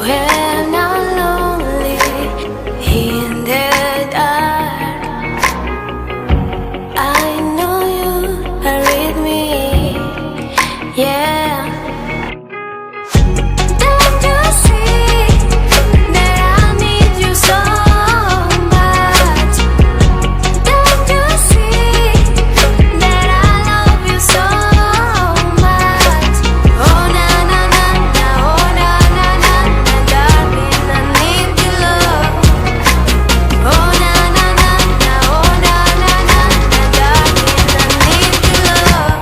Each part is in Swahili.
When I'm lonely in the dark, I know you are with me. Yeah. Don't you see that I need you so much? Don't you see that I love you so much? Oh na na na na, oh na na na na, darling, I need your love. Oh na na na na, oh na na na na, darling, I need your love.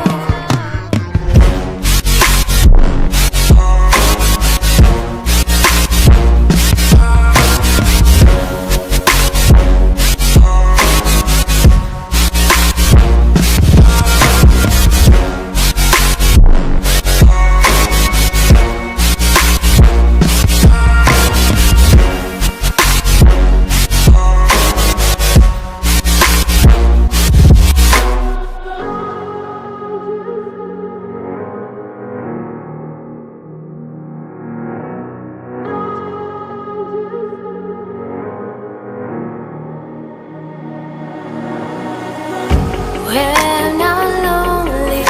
When I'm lonely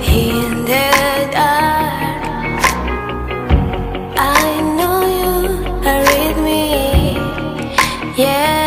in the dark, I know you are with me. Yeah.